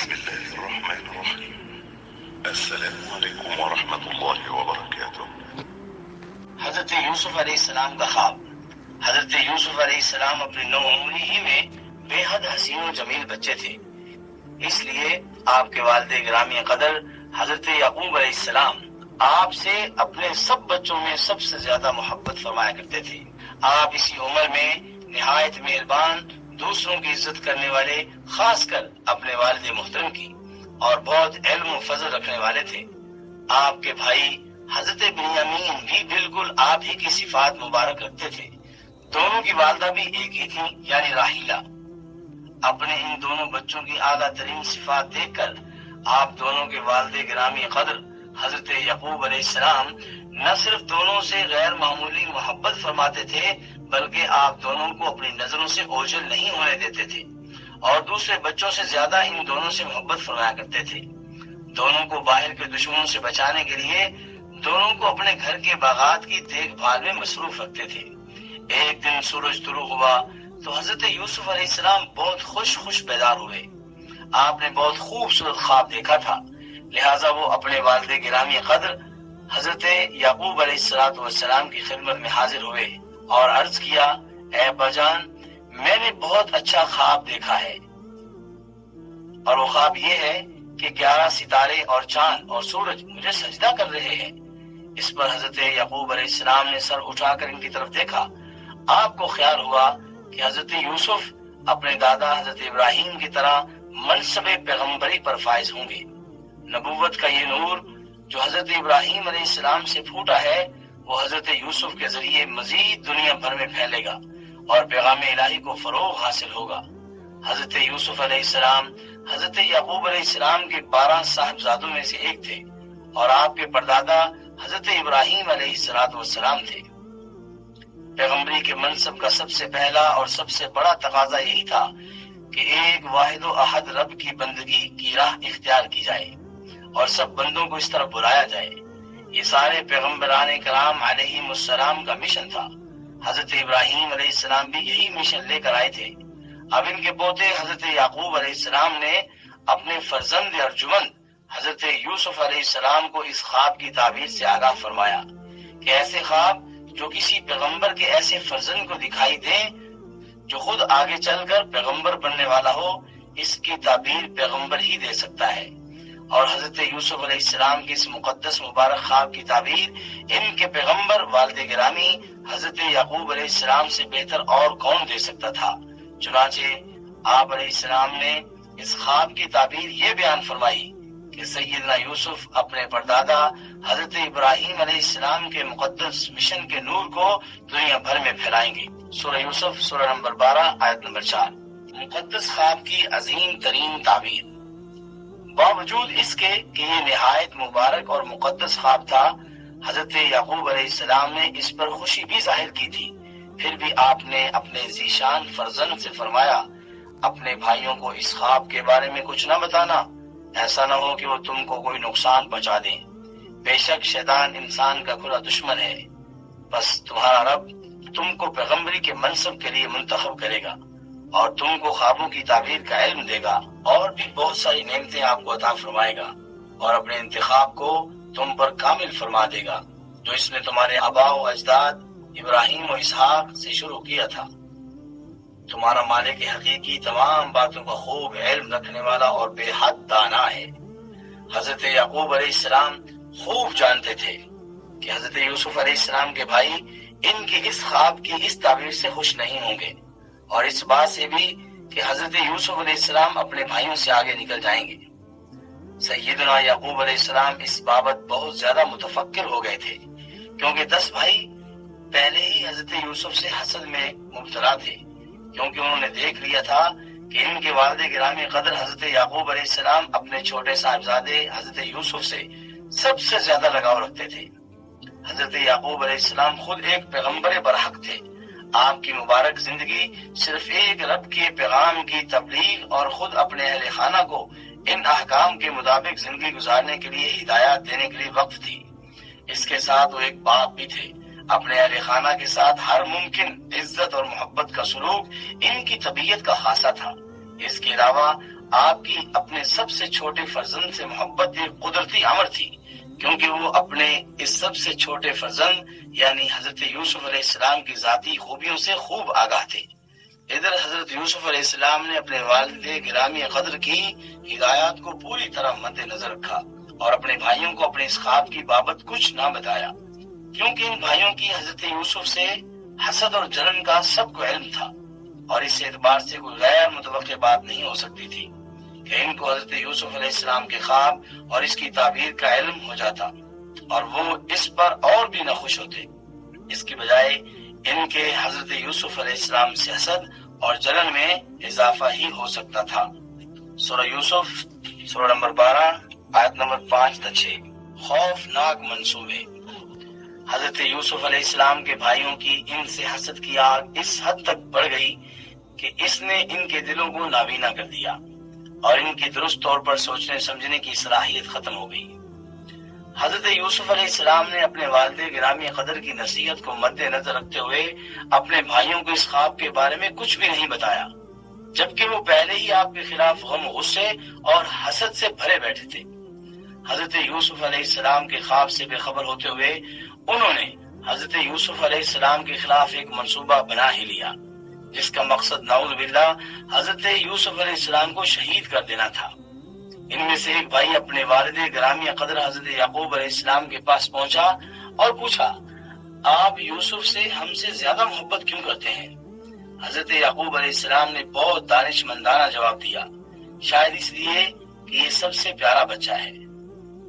بسم الله الرحمن الرحيم. السلام علیکم ورحمۃ اللہ وبرکاتہ۔ حضرت یوسف علیہ السلام کا خواب۔ حضرت یوسف علیہ السلام اپنی نو عمری ہی میں بے حد حسین و جمیل بچے تھے، اس لیے آپ کے والد گرامی قدر حضرت یعقوب علیہ السلام آپ سے اپنے سب بچوں میں سب سے زیادہ محبت فرمایا کرتے تھے۔ آپ اسی عمر میں نہایت مہربان، دوسروں کی عزت کرنے والے، خاص کر اپنے والد محترم کی، اور بہت علم و فضل رکھنے والے تھے۔ آپ کے بھائی حضرت بنیامین بھی بالکل آپ ہی کی صفات مبارک رکھتے تھے۔ دونوں کی والدہ بھی ایک ہی تھی، یعنی راحیلہ۔ اپنے ان دونوں بچوں کی اعلیٰ ترین صفات دیکھ کر آپ دونوں کے والد گرامی قدر حضرت یعقوب علیہ السلام نہ صرف دونوں سے غیر معمولی محبت فرماتے تھے، بلکہ آپ دونوں کو اپنی نظروں سے اوجھل نہیں ہونے دیتے تھے، اور دوسرے بچوں سے زیادہ ان دونوں سے محبت فرمایا کرتے تھے۔ دونوں کو باہر کے دشمنوں سے بچانے کے لیے دونوں کو اپنے گھر کے باغات کی دیکھ بھال میں مصروف رکھتے تھے۔ ایک دن سورج طلوع ہوا تو حضرت یوسف علیہ السلام بہت خوش بیدار ہوئے۔ آپ نے بہت خوبصورت خواب دیکھا تھا، لہٰذا وہ اپنے والد گرامی قدر حضرت یعقوب علیہ السلام کی خدمت میں حاضر ہوئے اور عرض کیا، اے ابا جان، میں نے بہت اچھا خواب دیکھا ہے، اور وہ خواب یہ ہے کہ 11 ستارے اور چاند اور سورج مجھے سجدہ کر رہے ہیں۔ اس پر حضرت یعقوب علیہ السلام نے سر اٹھا کر ان کی طرف دیکھا۔ آپ کو خیال ہوا کہ حضرت یوسف اپنے دادا حضرت ابراہیم کی طرح منصب پیغمبری پر فائز ہوں گے۔ نبوت کا یہ نور جو حضرت ابراہیم علیہ السلام سے پھوٹا ہے، وہ حضرت یوسف کے ذریعے مزید دنیا بھر میں پھیلے گا اور پیغام الہی کو فروغ حاصل ہوگا۔ حضرت یوسف علیہ السلام حضرت یعقوب علیہ السلام کے 12 صاحبزادوں میں سے ایک تھے، اور آپ کے پردادا حضرت ابراہیم علیہ السلام تھے۔ پیغمبری کے منصب کا سب سے پہلا اور سب سے بڑا تقاضا یہی تھا کہ ایک واحد و احد رب کی بندگی کی راہ اختیار کی جائے اور سب بندوں کو اس طرف بلایا جائے۔ یہ سارے پیغمبران کرام علیہم السلام کا مشن تھا۔ حضرت ابراہیم علیہ السلام بھی یہی مشن لے کر آئے تھے۔ اب ان کے پوتے حضرت یعقوب علیہ السلام نے اپنے فرزند ارجمند حضرت یوسف علیہ السلام کو اس خواب کی تعبیر سے آگاہ فرمایا کہ ایسے خواب جو کسی پیغمبر کے ایسے فرزند کو دکھائی دیں جو خود آگے چل کر پیغمبر بننے والا ہو، اس کی تعبیر پیغمبر ہی دے سکتا ہے۔ اور حضرت یوسف علیہ السلام کی اس مقدس مبارک خواب کی تعبیر ان کے پیغمبر والد گرامی حضرت یعقوب علیہ السلام سے بہتر اور کون دے سکتا تھا۔ چنانچہ آپ علیہ السلام نے اس خواب کی تعبیر یہ بیان فرمائی کہ سیدنا یوسف اپنے پردادا حضرت ابراہیم علیہ السلام کے مقدس مشن کے نور کو دنیا بھر میں پھیلائیں گے۔ سورہ یوسف سورہ نمبر 12 آیت نمبر 4۔ مقدس خواب کی عظیم ترین تعبیر۔ باوجود اس کے کہ یہ نہایت مبارک اور مقدس خواب تھا، حضرت یعقوب علیہ السلام نے اس پر خوشی بھی ظاہر کی تھی، پھر بھی آپ نے اپنے ذیشان فرزند سے فرمایا، اپنے بھائیوں کو اس خواب کے بارے میں کچھ نہ بتانا، ایسا نہ ہو کہ وہ تم کو کوئی نقصان پہنچا دیں۔ بے شک شیطان انسان کا کھلا دشمن ہے، بس تمہارا رب تم کو پیغمبری کے منصب کے لیے منتخب کرے گا اور تم کو خوابوں کی تعبیر کا علم دے گا، اور بھی بہت ساری نعمتیں آپ کو عطا فرمائے گا، اور اپنے انتخاب کو تم پر کامل فرما دے گا جو اس نے تمہارے آباء و اجداد ابراہیم و اسحاق سے شروع کیا تھا۔ تمہارا مالک حقیقی تمام باتوں کا خوب علم رکھنے والا اور بے حد دانا ہے۔ حضرت یعقوب علیہ السلام خوب جانتے تھے کہ حضرت یوسف علیہ السلام کے بھائی ان کی اس خواب کی اس تعبیر سے خوش نہیں ہوں گے، اور اس بات سے بھی کہ حضرت یوسف علیہ السلام اپنے بھائیوں سے آگے نکل جائیں گے۔ سیدنا یعقوب علیہ السلام اس بابت بہت زیادہ متفکر ہو گئے تھے، کیونکہ 10 بھائی پہلے ہی حضرت یوسف سے حسد میں مبتلا تھے، کیونکہ انہوں نے دیکھ لیا تھا کہ ان کے والد گرامی قدر حضرت یعقوب علیہ السلام اپنے چھوٹے صاحبزادے حضرت یوسف سے سب سے زیادہ لگاؤ رکھتے تھے۔ حضرت یعقوب علیہ السلام خود ایک پیغمبر برحق تھے۔ آپ کی مبارک زندگی صرف ایک رب کے پیغام کی تبلیغ اور خود اپنے اہل خانہ کو ان احکام کے مطابق زندگی گزارنے کے لیے ہدایات دینے کے لیے وقف تھی۔ اس کے ساتھ وہ ایک باپ بھی تھے۔ اپنے اہل خانہ کے ساتھ ہر ممکن عزت اور محبت کا سلوک ان کی طبیعت کا خاصہ تھا۔ اس کے علاوہ آپ کی اپنے سب سے چھوٹے فرزند سے محبت ایک قدرتی امر تھی، کیونکہ وہ اپنے اس سب سے چھوٹے فرزند یعنی حضرت یوسف علیہ السلام کی ذاتی خوبیوں سے خوب آگاہ تھے۔ ادھر حضرت یوسف علیہ السلام نے اپنے والد گرامی قدر کی ہدایات کو پوری طرح مد نظر رکھا اور اپنے بھائیوں کو اپنے اس خواب کی بابت کچھ نہ بتایا، کیونکہ ان بھائیوں کی حضرت یوسف سے حسد اور جلن کا سب کو علم تھا، اور اس اعتبار سے کوئی غیر متوقع بات نہیں ہو سکتی تھی کہ ان کو حضرت یوسف علیہ السلام کے خواب اور اس کی تعبیر کا علم ہو جاتا اور وہ اس پر اور بھی نہ خوش ہوتے۔ اس کے بجائے ان کے حضرت یوسف علیہ السلام سے حسد اور جلن میں اضافہ ہی ہو سکتا تھا۔ سورہ یوسف سورہ نمبر 12 آیت نمبر 5 تا 6۔ خوفناک منصوبے۔ حضرت یوسف علیہ السلام کے بھائیوں کی ان سے حسد کی آگ اس حد تک بڑھ گئی کہ اس نے ان کے دلوں کو نابینا کر دیا اور ان کی درست طور پر سوچنے سمجھنے کی صلاحیت ختم ہو گئی۔ حضرت یوسف علیہ السلام نے اپنے والد گرامی قدر کی نصیحت کو مد نظر رکھتے ہوئے اپنے بھائیوں کو اس خواب کے بارے میں کچھ بھی نہیں بتایا، جبکہ وہ پہلے ہی آپ کے خلاف غم و غصے اور حسد سے بھرے بیٹھے تھے۔ حضرت یوسف علیہ السلام کے خواب سے بے خبر ہوتے ہوئے انہوں نے حضرت یوسف علیہ السلام کے خلاف ایک منصوبہ بنا ہی لیا، جس کا مقصد نعوذ باللہ حضرت یوسف علیہ السلام کو شہید کر دینا تھا۔ ان میں سے ایک بھائی اپنے والد گرامی قدر حضرت یعقوب علیہ السلام کے پاس پہنچا اور پوچھا، آپ یوسف سے ہم سے زیادہ محبت کیوں کرتے ہیں؟ حضرت یعقوب علیہ السلام نے بہت دانش مندانہ جواب دیا، شاید اس لیے کہ یہ سب سے پیارا بچہ ہے۔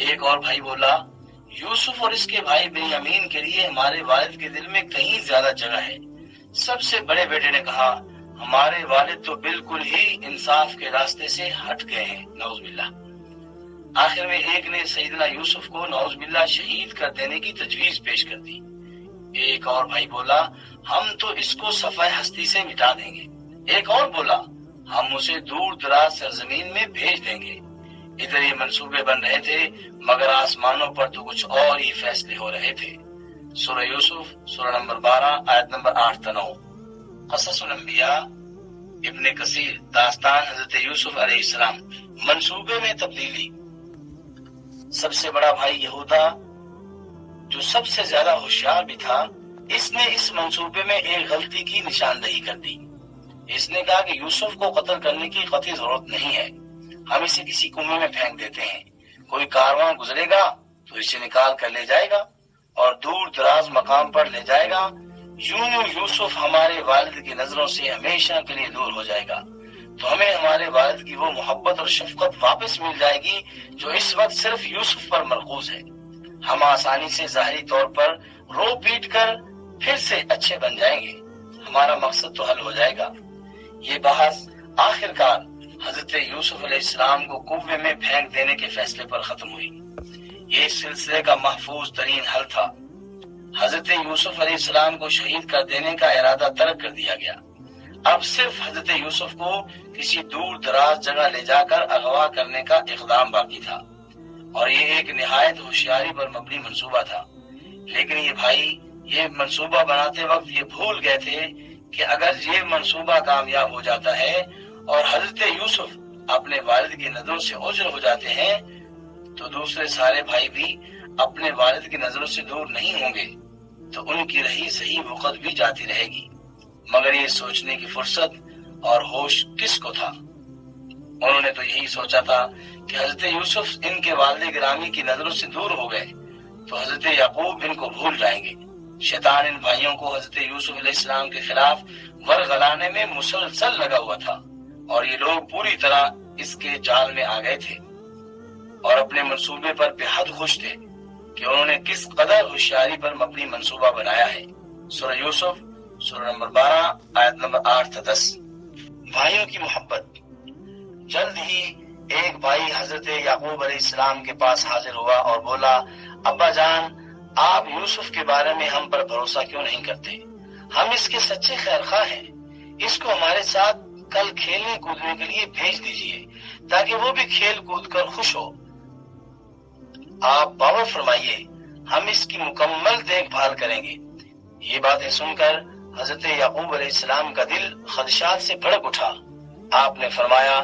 ایک اور بھائی بولا، یوسف اور اس کے بھائی بنیامین کے لیے ہمارے والد کے دل میں کہیں زیادہ جگہ ہے۔ سب سے بڑے بیٹے نے کہا، ہمارے والد تو بالکل ہی انصاف کے راستے سے ہٹ گئے ہیں، نعوذ باللہ۔ آخر میں ایک نے سیدنا یوسف کو نعوذ باللہ شہید کر دینے کی تجویز پیش کر دی۔ ایک اور بھائی بولا، ہم تو اس کو صفحہ ہستی سے مٹا دیں گے۔ ایک اور بولا، ہم اسے دور دراز سرزمین میں بھیج دیں گے۔ ادھر یہ منصوبے بن رہے تھے مگر آسمانوں پر تو کچھ اور ہی فیصلے ہو رہے تھے۔ سورہ یوسف سورہ نمبر 12 آیت نمبر 8 تا 9۔ قصص الانبیاء ابن کثیر داستان حضرت یوسف علیہ السلام۔ منصوبے میں تبدیلی۔ سب سے بڑا بھائی یہودا جو سب سے زیادہ ہوشیار بھی تھا، اس نے اس منصوبے میں ایک غلطی کی نشاندہی کر دی۔ اس نے کہا کہ یوسف کو قتل کرنے کی قطعی ضرورت نہیں ہے، ہم اسے کسی کنویں میں پھینک دیتے ہیں، کوئی کارواں گزرے گا تو اسے نکال کر لے جائے گا اور دور دراز مقام پر لے جائے گا، یوں یوسف ہمارے والد کی نظروں سے ہمیشہ کے لیے دور ہو جائے گا، تو ہمیں ہمارے والد کی وہ محبت اور شفقت واپس مل جائے گی جو اس وقت صرف یوسف پر مرکوز ہے۔ ہم آسانی سے ظاہری طور پر رو پیٹ کر پھر سے اچھے بن جائیں گے، ہمارا مقصد تو حل ہو جائے گا۔ یہ بحث آخر کار حضرت یوسف علیہ السلام کو کنویں میں پھینک دینے کے فیصلے پر ختم ہوئی۔ یہ اس سلسلے کا محفوظ ترین حل تھا۔ حضرت یوسف علیہ السلام کو شہید کر دینے کا ارادہ ترک کر دیا گیا۔ اب صرف حضرت یوسف کو کسی دور دراز جگہ لے جا کر اغوا کرنے کا اقدام باقی تھا، اور یہ ایک نہایت ہوشیاری پر مبنی منصوبہ تھا۔ لیکن یہ بھائی یہ منصوبہ بناتے وقت یہ بھول گئے تھے کہ اگر یہ منصوبہ کامیاب ہو جاتا ہے اور حضرت یوسف اپنے والد کی نظروں سے اوجھل ہو جاتے ہیں تو دوسرے سارے بھائی بھی اپنے والد کی نظروں سے دور نہیں ہوں گے، تو ان کی رہی صحیح وقت بھی جاتی رہے گی۔ مگر یہ سوچنے کی فرصت اور ہوش کس کو تھا؟ انہوں نے تو یہی سوچا تھا کہ حضرت یوسف ان کے والد گرامی کی نظروں سے دور ہو گئے تو حضرت یعقوب ان کو بھول جائیں گے۔ شیطان ان بھائیوں کو حضرت یوسف علیہ السلام کے خلاف ورغلانے میں مسلسل لگا ہوا تھا، اور یہ لوگ پوری طرح اس کے جال میں آ گئے تھے اور اپنے منصوبے پر بے حد خوش تھے کہ انہوں نے کس قدر ہوشیاری پر مبنی منصوبہ بنایا ہے۔ سورہ یوسف سورہ نمبر 12 آیت نمبر 8 تا 10۔ بھائیوں کی محبت۔ جلد ہی ایک بھائی حضرت یعقوب علیہ السلام کے پاس حاضر ہوا اور بولا، ابا جان، آپ یوسف کے بارے میں ہم پر بھروسہ کیوں نہیں کرتے؟ ہم اس کے سچے خیر خواہ ہیں، اس کو ہمارے ساتھ کل کھیلنے کودنے کے لیے بھیج دیجئے تاکہ وہ بھی کھیل کود کر خوش ہو۔ آپ باور فرمائیے، ہم اس کی مکمل دیکھ بھال کریں گے۔ یہ باتیں سن کر حضرت یعقوب علیہ السلام کا دل خدشات سے بھڑک اٹھا۔ آپ نے فرمایا،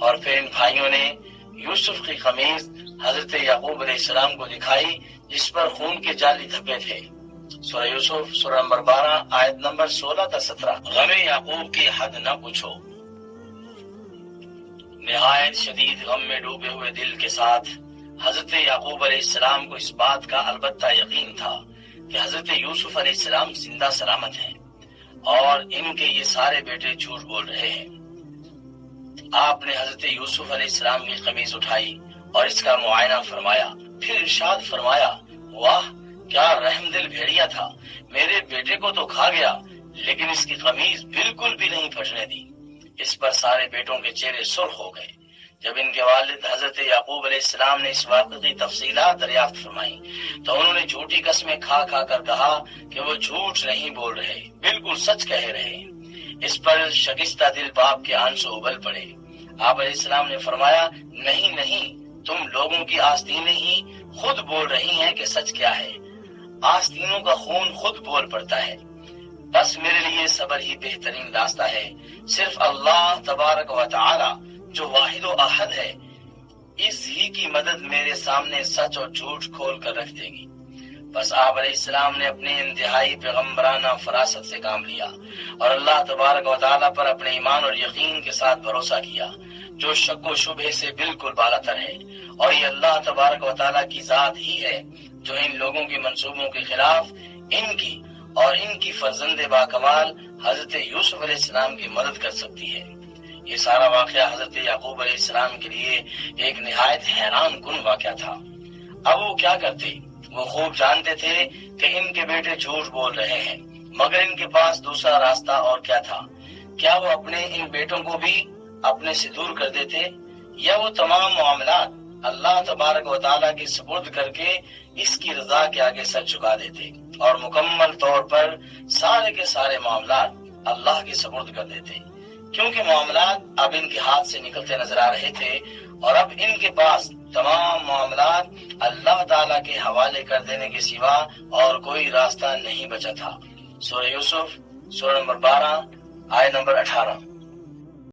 اور پھر ان بھائیوں نے یوسف کی قمیض حضرت یعقوب علیہ السلام کو دکھائی جس پر خون کے جعلی دھبے تھے۔ سورہ یوسف سورہ نمبر 12 آیت نمبر 16 تا 17۔ غم یعقوب کی حد نہ پوچھو۔ نہایت شدید غم میں ڈوبے ہوئے دل کے ساتھ حضرت یعقوب علیہ السلام کو اس بات کا البتہ یقین تھا کہ حضرت یوسف علیہ السلام زندہ سلامت ہیں اور ان کے یہ سارے بیٹے جھوٹ بول رہے ہیں۔ آپ نے حضرت یوسف علیہ السلام کی قمیض اٹھائی اور اس کا معائنہ فرمایا، پھر ارشاد فرمایا، واہ کیا رحم دل بھیڑیا تھا، میرے بیٹے کو تو کھا گیا لیکن اس کی قمیض بالکل بھی نہیں پھٹنے دی۔ اس پر سارے بیٹوں کے چہرے سرخ ہو گئے۔ جب ان کے والد حضرت یعقوب علیہ السلام نے اس واقعے کی تفصیلات دریافت فرمائیں تو انہوں نے جھوٹی قسمیں کھا کھا کر کہا کہ وہ جھوٹ نہیں بول رہے، بالکل سچ کہہ رہے ہیں۔ اس پر شکستہ دل باپ کے آنسو ابل پڑے۔ آپ علیہ السلام نے فرمایا، نہیں نہیں، تم لوگوں کی آستینیں ہی خود بول رہی ہیں کہ سچ کیا ہے، آستینوں کا خون خود بول پڑتا ہے۔ بس میرے لیے صبر ہی بہترین راستہ ہے، صرف اللہ تبارک و تعالی جو واحد و احد ہے، اس ہی کی مدد میرے سامنے سچ اور جھوٹ کھول کر رکھ دے گی۔ بس آپ علیہ السلام نے اپنے انتہائی پیغمبرانہ فراست سے کام لیا اور اللہ تبارک و تعالی پر اپنے ایمان اور یقین کے ساتھ بھروسہ کیا جو شک و شبہ سے بالکل بالاتر ہے، اور یہ اللہ تبارک و تعالی کی ذات ہی ہے جو ان لوگوں کے منصوبوں کے خلاف ان کی اور ان کی فرزند باکمال حضرت یوسف علیہ السلام کی مدد کر سکتی ہے۔ یہ سارا واقعہ حضرت یعقوب علیہ السلام کے لیے ایک نہایت حیران کن واقعہ تھا۔ اب وہ کیا کرتے؟ وہ خوب جانتے تھے کہ ان کے بیٹے جھوٹ بول رہے ہیں، مگر ان کے پاس دوسرا راستہ اور کیا تھا؟ کیا وہ اپنے ان بیٹوں کو بھی اپنے سے دور کر دیتے، یا وہ تمام معاملات اللہ تبارک و تعالیٰ کے سپرد کر کے اس کی رضا کے آگے سر جھکا دیتے اور مکمل طور پر سارے کے سارے معاملات اللہ کے سپرد کر دیتے؟ کیونکہ معاملات اب ان کے ہاتھ سے نکلتے نظر آ رہے تھے اور اب ان کے پاس تمام معاملات اللہ تعالیٰ کے حوالے کر دینے کے سوا اور کوئی راستہ نہیں بچا تھا۔ سورہ یوسف سورہ نمبر 12 آیت نمبر 18۔